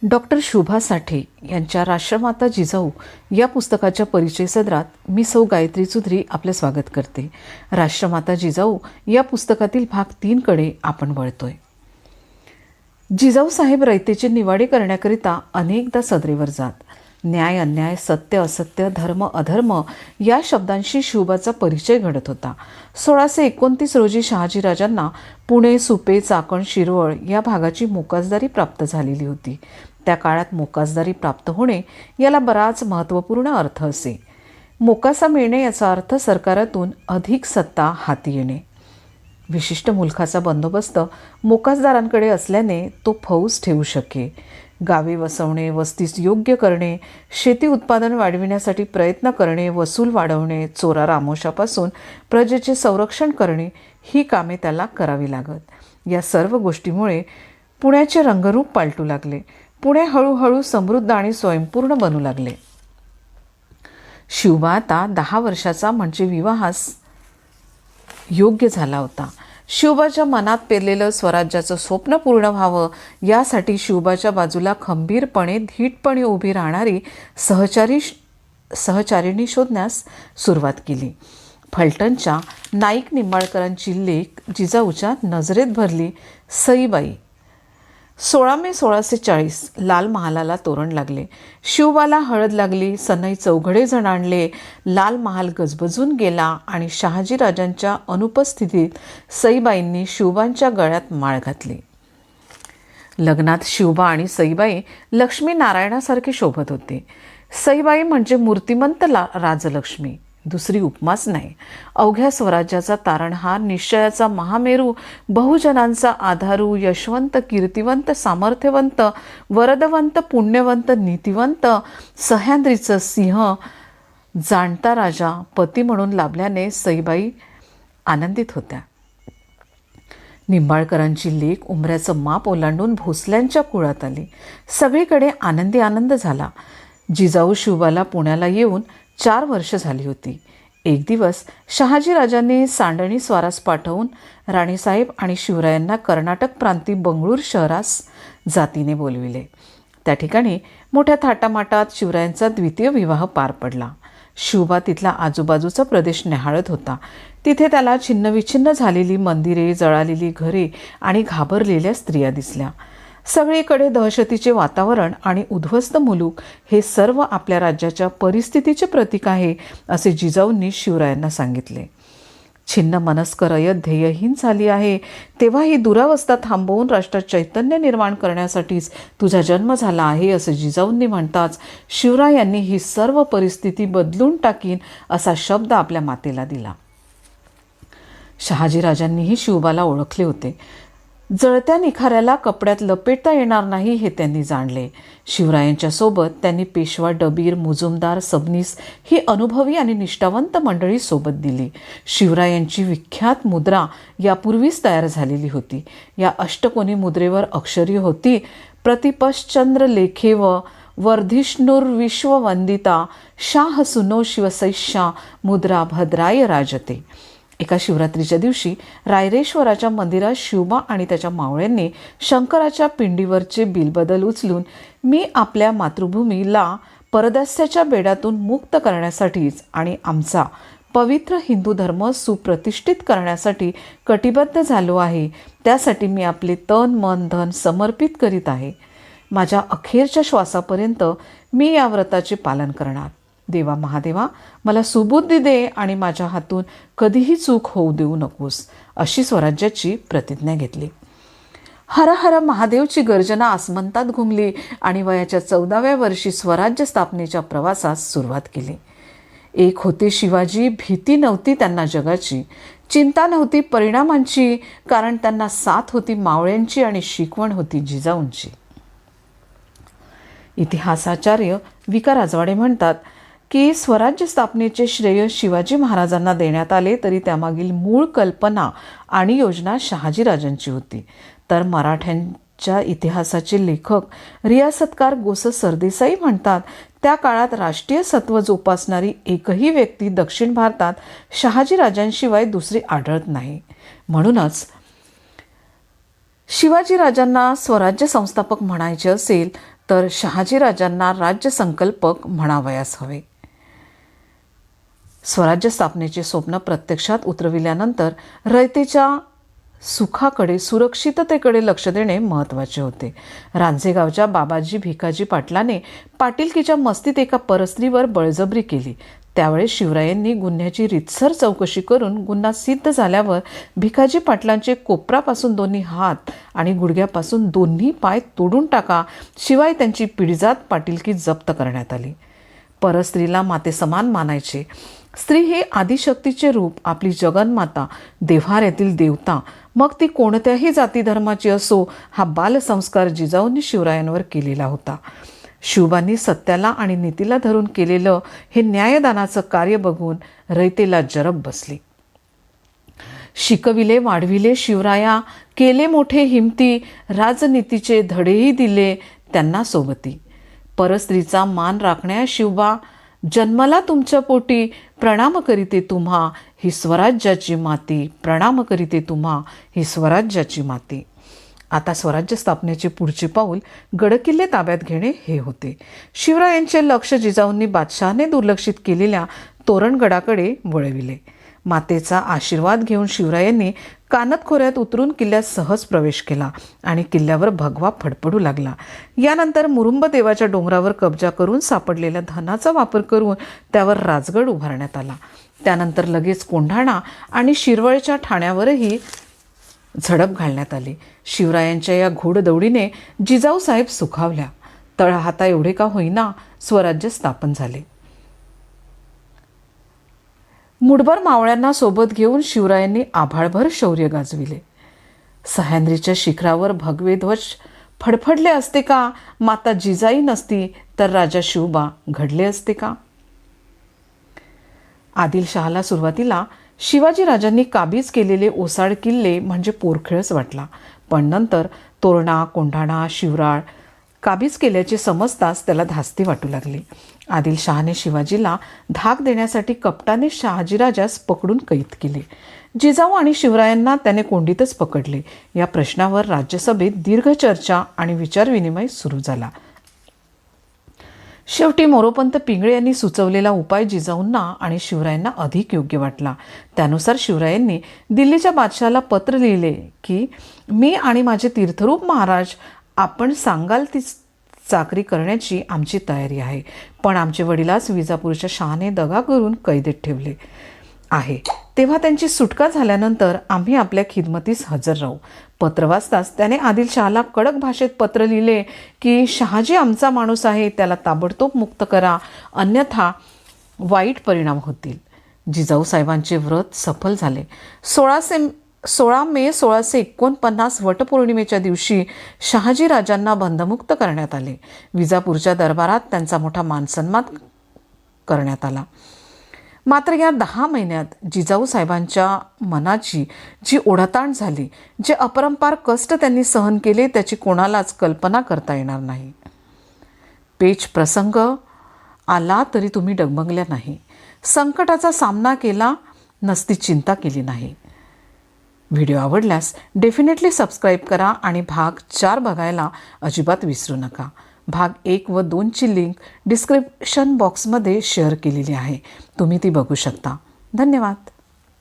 Doctor शोभा साठे यांच्या राष्ट्रमाता जिजाऊ या पुस्तकाच्या परिचय सदरात मी सौ गायत्री चौधरी आपले स्वागत करते. राष्ट्रमाता जिजाऊ या पुस्तकातील भाग 3 कडे आपण वळतोय. जिजाऊ साहेब रयतेचे निवाडे करण्याकरिता अनेकदा सदरेवर जात. न्याय अन्याय, सत्य असत्य, धर्म अधर्म या शब्दांशी शिवबाचा परिचय घडत होता. 1629 रोजी शहाजीराजांना पुणे, सुपे, चाकण, शिरवळ या भागाची मोकाजदारी प्राप्त झालेली होती. त्या काळात मोकाजदारी प्राप्त होणे याला बराच महत्त्वपूर्ण अर्थ असे. मोकासा मिळणे याचा अर्थ सरकारातून अधिक सत्ता हाती येणे. विशिष्ट मुलखाचा बंदोबस्त मोकासदारांकडे असल्याने तो फौज ठेवू शके. गावे वसवणे, वस्तीस योग्य करणे, शेती उत्पादन वाढविण्यासाठी प्रयत्न करणे, वसूल वाढवणे, चोरा रामोशापासून प्रजेचे संरक्षण करणे ही कामे त्याला करावी लागत. या सर्व गोष्टीमुळे पुण्याचे रंगरूप पालटू लागले. पुणे हळूहळू समृद्ध आणि स्वयंपूर्ण बनू लागले. शिवबा आता 10 वर्षाचा म्हणजे विवाहास योग्य झाला होता. शिवबाच्या मनात पेरलेलं स्वराज्याचं स्वप्न पूर्ण व्हावं यासाठी शिवबाच्या बाजूला खंबीरपणे धीटपणे उभी राहणारी सहचारिणी शोधण्यास सुरुवात केली. फलटणच्या नाईक निंबाळकरांची लेक जिजाऊच्या नजरेत भरली. सईबाई. 16 मे 1640 लाल महालाला तोरण लागले. शिवबाला हळद लागली. सनई चौघडे जण आणले. लाल महाल गजबजून गेला आणि शहाजीराजांच्या अनुपस्थितीत सईबाईंनी शिवबांच्या गळ्यात माळ घातली. लग्नात शिवबा आणि सईबाई लक्ष्मी नारायणासारखे शोभत होते. सईबाई म्हणजे मूर्तिमंत राजलक्ष्मी, दुसरी उपमाच नाही. अवघ्या स्वराज्याचा तारणहार, निश्चयाचा महामेरू, बहुजनांचा आधारू, यशवंत, कीर्तिवंत, सामर्थ्यवंत, वरदवंत, पुण्यवंत, नीतिवंत, सह्याद्रीचं सिंह, जाणता राजा पती म्हणून लाभल्याने सईबाई आनंदित होत्या. निंबाळकरांची लेक उंबऱ्याचं माप ओलांडून भोसल्यांच्या कुळात आली. सगळीकडे आनंदी आनंद झाला. जिजाऊ शिवबाला पुण्याला येऊन 4 वर्ष झाली होती. एक दिवस शहाजीराजांनी सांडणी स्वारास पाठवून राणीसाहेब आणि शिवरायांना कर्नाटक प्रांती बंगळूर शहरास जातीने बोलविले. त्या ठिकाणी मोठ्या थाटामाटात शिवरायांचा द्वितीय विवाह पार पडला. शिवबा तिथला आजूबाजूचा प्रदेश न्याहाळत होता. तिथे त्याला छिन्नविछिन्न झालेली मंदिरे, जळालेली घरे आणि घाबरलेल्या स्त्रिया दिसल्या. सगळीकडे दहशतीचे वातावरण आणि उद्ध्वस्त मुलूक हे सर्व आपल्या राज्याच्या परिस्थितीचे प्रतीक आहे असे जिजाऊंनी शिवरायांना सांगितले. छिन्न मनस्क रयत ध्येयहीन झाली आहे, तेव्हा ही दुरावस्था थांबवून राष्ट्रात चैतन्य निर्माण करण्यासाठीच तुझा जन्म झाला आहे असे जिजाऊंनी म्हणताच शिवरायांनी ही सर्व परिस्थिती बदलून टाकीन असा शब्द आपल्या मातेला दिला. शहाजीराजांनीही शिवबाला ओळखले होते. जळत्या निखाऱ्याला कपड्यात लपेटता येणार नाही हे त्यांनी जाणले. शिवरायांच्या सोबत त्यांनी पेशवा, डबीर, मुजुमदार, सबनीस ही अनुभवी आणि निष्ठावंत मंडळी सोबत दिली. शिवरायांची विख्यात मुद्रा यापूर्वीच तयार झालेली होती. या अष्टकोनी मुद्रेवर अक्षरी होती: प्रतिपश्चंद्र लेखेव वर्धिष्णुर विश्ववंदिता शाह सुनो शिवसैष्या मुद्रा भद्राय राजते. एका शिवरात्रीच्या दिवशी रायरेश्वराच्या मंदिरात शिवबा आणि त्याच्या मावळ्यांनी शंकराच्या पिंडीवरचे बिलबदल उचलून मी आपल्या मातृभूमीला परदास्याच्या बेड्यातून मुक्त करण्यासाठीच आणि आमचा पवित्र हिंदू धर्म सुप्रतिष्ठित करण्यासाठी कटिबद्ध झालो आहे. त्यासाठी मी आपले तन, मन, धन समर्पित करीत आहे. माझ्या अखेरच्या श्वासापर्यंत मी या व्रताचे पालन करणार. देवा महादेवा, मला सुबुद्धी दे आणि माझ्या हातून कधीही चूक होऊ देऊ नकोस, अशी स्वराज्याची प्रतिज्ञा घेतली. हर हर महादेवची गर्जना आसमंतात घुमली आणि वयाच्या 14व्या वर्षी स्वराज्य स्थापनेच्या प्रवासास सुरुवात केली. एक होते शिवाजी, भीती नव्हती त्यांना जगाची, चिंता नव्हती परिणामांची, कारण त्यांना साथ होती मावळ्यांची आणि शिकवण होती जिजाऊंची. इतिहासाचार्य विका राजवाडे म्हणतात की स्वराज्य स्थापनेचे श्रेय शिवाजी महाराजांना देण्यात आले, तरी त्यामागील मूळ कल्पना आणि योजना शहाजीराजांची होती. तर मराठ्यांच्या इतिहासाचे लेखक रियासतकार गोस सरदेसाई म्हणतात, त्या काळात राष्ट्रीय सत्व जोपासणारी एकही व्यक्ती दक्षिण भारतात शहाजीराजांशिवाय दुसरी आढळत नाही. म्हणूनच शिवाजीराजांना स्वराज्य संस्थापक म्हणायचे असेल तर शहाजीराजांना राज्यसंकल्पक म्हणावयास हवे. स्वराज्य स्थापनेचे स्वप्न प्रत्यक्षात उतरविल्यानंतर रयतेच्या सुखाकडे, सुरक्षिततेकडे लक्ष देणे महत्त्वाचे होते. रांझेगावच्या बाबाजी भिकाजी पाटलाने पाटीलकीच्या मस्तीत एका परस्त्रीवर बळजबरी केली. त्यावेळेस शिवरायांनी गुन्ह्याची रीतसर चौकशी करून गुन्हा सिद्ध झाल्यावर भिकाजी पाटलांचे कोपरापासून दोन्ही हात आणि गुडघ्यापासून दोन्ही पाय तोडून टाका, शिवाय त्यांची पिढीजात पाटीलकी जप्त करण्यात आली. परस्त्रीला मातेसमान मानायचे. स्त्री हे आदिशक्तीचे रूप, आपली जगन्माता, देव्हाऱ्यातील देवता, मग ती कोणत्याही जाती धर्माची असो, हा बालसंस्कार जिजाऊंनी शिवरायांवर केलेला होता. शिवबांनी सत्याला आणि नीतीला धरून केलेलं हे न्यायदानाचं कार्य बघून रयतेला जरब बसली. शिकविले वाढविले शिवराया, केले मोठे हिमती, राजनीतीचे धडेही दिले त्यांना सोबती. परस्त्रीचा मान राखण्या शिवबा, जन्मला तुमच्या पोटी, प्रणाम करीते तुम्हा ही स्वराज्याची माती, प्रणाम करीते तुम्हा ही स्वराज्याची माती. आता स्वराज्य स्थापनेचे पुढचे पाऊल गडकिल्ले ताब्यात घेणे हे होते. शिवरायांचे लक्ष जिजाऊंनी बादशहाने दुर्लक्षित केलेल्या तोरणगडाकडे वळविले. मातेचा आशीर्वाद घेऊन शिवरायांनी कानतखोऱ्यात उतरून किल्ल्यात सहज प्रवेश केला आणि किल्ल्यावर भगवा फडफडू लागला. यानंतर मुरुंब देवाच्या डोंगरावर कब्जा करून सापडलेल्या धनाचा वापर करून त्यावर राजगड उभारण्यात आला. त्यानंतर लगेच कोंढाणा आणि शिरवळच्या ठाण्यावरही झडप घालण्यात आली. शिवरायांच्या या घोडदौडीने जिजाऊसाहेब सुखावल्या. तळहाता एवढे का होईना स्वराज्य स्थापन झाले. मुठभर मावळ्यांना सोबत घेऊन शिवरायांनी आभाळभर शौर्य गाजविले. सह्याद्रीच्या शिखरावर भगवे ध्वज फडफडले असते का, माता जिजाई नसती तर राजा शिवबा घडले असते का. आदिलशहाला सुरुवातीला शिवाजीराजांनी काबीज केलेले ओसाड किल्ले म्हणजे पोरखेळच वाटला, पण नंतर तोरणा, कोंढाणा, शिवराळ काबीज केल्याचे समजताच त्याला धास्ती वाटू लागली. आदिलशहाने शिवाजीला धाक देण्यासाठी कपटाने शहाजीराजास पकडून कैद केले. जिजाऊ आणि शिवरायांना त्याने कोंडीतच पकडले. या प्रश्नावर राज्यसभेत दीर्घ चर्चा आणि विचारविनिमय सुरू झाला. शेवटी मोरोपंत पिंगळे यांनी सुचवलेला उपाय जिजाऊंना आणि शिवरायांना अधिक योग्य वाटला. त्यानुसार शिवरायांनी दिल्लीच्या बादशहाला पत्र लिहिले की मी आणि माझे तीर्थरूप महाराज आपण सांगाल ती चाकरी करण्याची आमची तयारी आहे, पण आमचे वडिलास विजापूरच्या शहाने दगा करून कैदेत ठेवले आहे, तेव्हा त्यांची सुटका झाल्यानंतर आम्ही आपल्या खिदमतीस हजर राहू. पत्र वाचताच त्याने आदिलशहाला कडक भाषेत पत्र लिहिले की शहाजी आमचा माणूस आहे, त्याला ताबडतोब मुक्त करा, अन्यथा वाईट परिणाम होतील. जिजाऊ साहेबांचे व्रत सफल झाले. 16 मे 1649 वटपौर्णिमेच्या दिवशी शहाजीराजांना बंधमुक्त करण्यात आले. विजापूरच्या दरबारात त्यांचा मोठा मानसन्मान करण्यात आला. मात्र या 10 महिन्यात जिजाऊ साहेबांच्या मनाची जी ओढाताण झाली, जे अपरंपार कष्ट त्यांनी सहन केले, त्याची कोणालाच कल्पना करता येणार नाही. पेच प्रसंग आला तरी तुम्ही डगमगल्या नाही, संकटाचा सामना केला नसती चिंता केली नाही. व्हिडिओ आवडल्यास डेफिनेटली सबस्क्राईब करा आणि भाग 4 बघायला अजिबात विसरू नका. भाग 1 व 2ची लिंक डिस्क्रिप्शन बॉक्समध्ये शेअर केलेली आहे, तुम्ही ती बघू शकता. धन्यवाद.